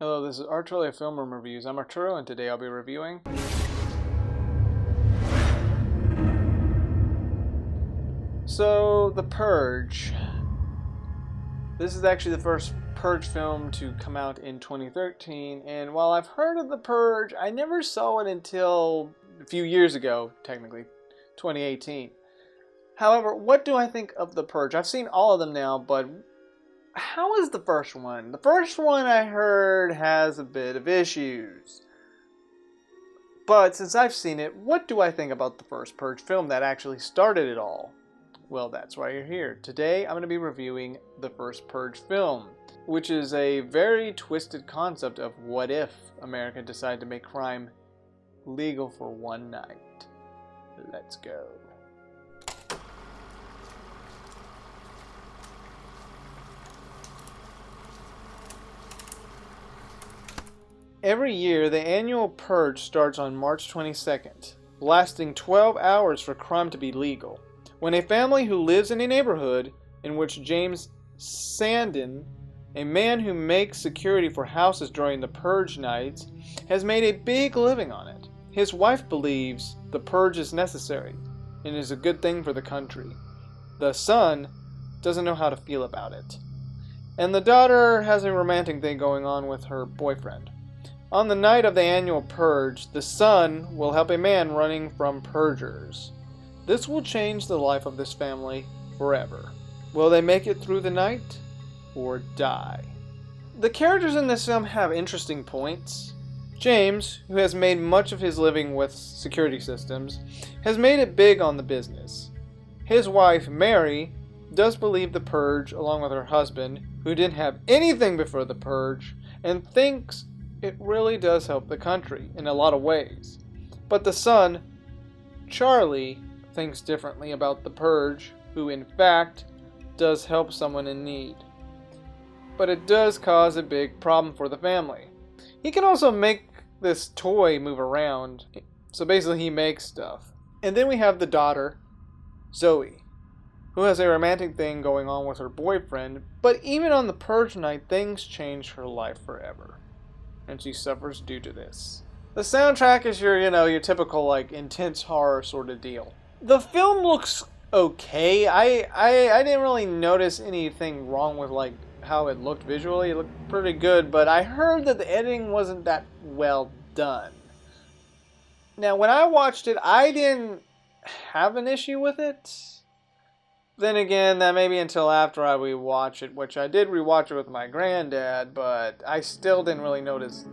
Hello, this is Arturelia Film Room Reviews. I'm Arturo, and today I'll be reviewing The Purge. This is actually the first Purge film to come out in 2013, and while I've heard of The Purge, I never saw it until a few years ago, technically, 2018. However, what do I think of The Purge? I've seen all of them now, but how is the first one? The first one I heard has a bit of issues. But since I've seen it, what do I think about the first Purge film that actually started it all? Well, that's why you're here. Today I'm going to be reviewing the first Purge film, which is a very twisted concept of what if America decided to make crime legal for one night. Let's go. Every year, the annual Purge starts on March 22nd, lasting 12 hours for crime to be legal. When a family who lives in a neighborhood in which James Sandin, a man who makes security for houses during the Purge nights, has made a big living on it. His wife believes the Purge is necessary and is a good thing for the country. The son doesn't know how to feel about it. And the daughter has a romantic thing going on with her boyfriend. On the night of the annual Purge, the son will help a man running from purgers. This will change the life of this family forever. Will they make it through the night or die? The characters in this film have interesting points. James, who has made much of his living with security systems, has made it big on the business. His wife, Mary, does believe the Purge along with her husband, who didn't have anything before the Purge, and thinks it really does help the country in a lot of ways. But the son, Charlie, thinks differently about the Purge, who in fact does help someone in need. But it does cause a big problem for the family. He can also make this toy move around, so basically he makes stuff. And then we have the daughter, Zoe, who has a romantic thing going on with her boyfriend, but even on the Purge night, things change her life forever, and she suffers due to this. The soundtrack is your typical intense horror sort of deal. The film looks okay. I didn't really notice anything wrong with how it looked visually. It looked pretty good, but I heard that the editing wasn't that well done. Now, when I watched it, I didn't have an issue with it. Then again, that may be until after I rewatch it, which I did rewatch it with my granddad, but I still didn't really notice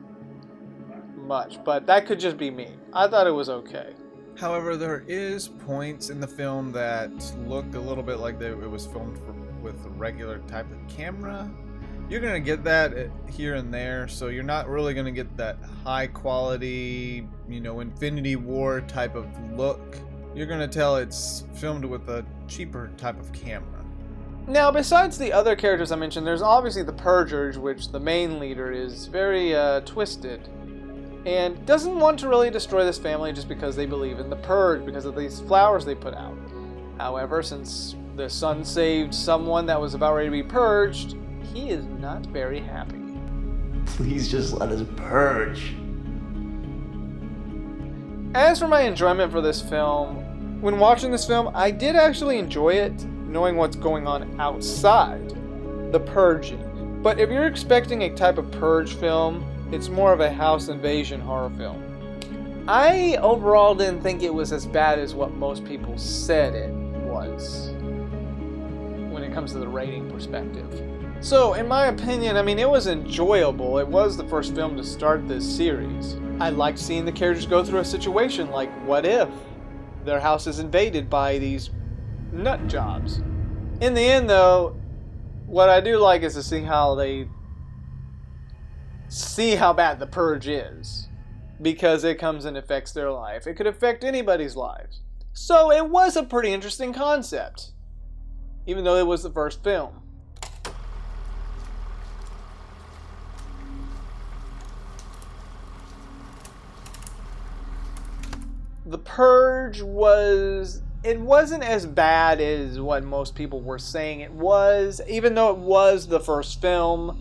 much. But that could just be me. I thought it was okay. However, there is points in the film that look a little bit like it was filmed with a regular type of camera. You're going to get that here and there, so you're not really going to get that high quality, Infinity War type of look. You're going to tell it's filmed with a cheaper type of camera. Now, besides the other characters I mentioned, there's obviously the Purgers, which the main leader is very twisted and doesn't want to really destroy this family just because they believe in the Purge, because of these flowers they put out. However, since the son saved someone that was about ready to be purged, he is not very happy. Please just let us purge. As for my enjoyment for this film, when watching this film, I did actually enjoy it, knowing what's going on outside the purging. But if you're expecting a type of Purge film, it's more of a house invasion horror film. I overall didn't think it was as bad as what most people said it was when it comes to the rating perspective. So, in my opinion, it was enjoyable. It was the first film to start this series. I liked seeing the characters go through a situation like, what if their house is invaded by these nut jobs? In the end, though, what I do like is to see how bad the Purge is, because it comes and affects their life. It could affect anybody's lives. So it was a pretty interesting concept, even though it was the first film. The Purge wasn't as bad as what most people were saying it was, even though it was the first film.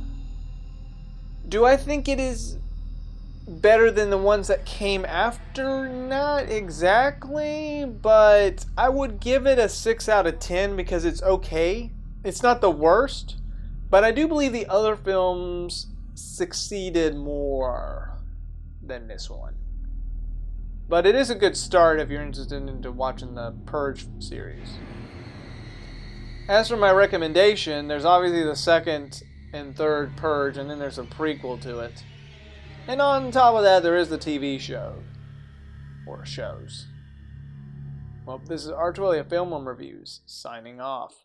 Do I think it is better than the ones that came after? Not exactly, but I would give it a 6 out of 10 because it's okay. It's not the worst, but I do believe the other films succeeded more than this one. But it is a good start if you're interested into watching the Purge series. As for my recommendation, there's obviously the second and third Purge, and then there's a prequel to it. And on top of that, there is the TV show. Or shows. Well, this is Arturelia Film Room Reviews, signing off.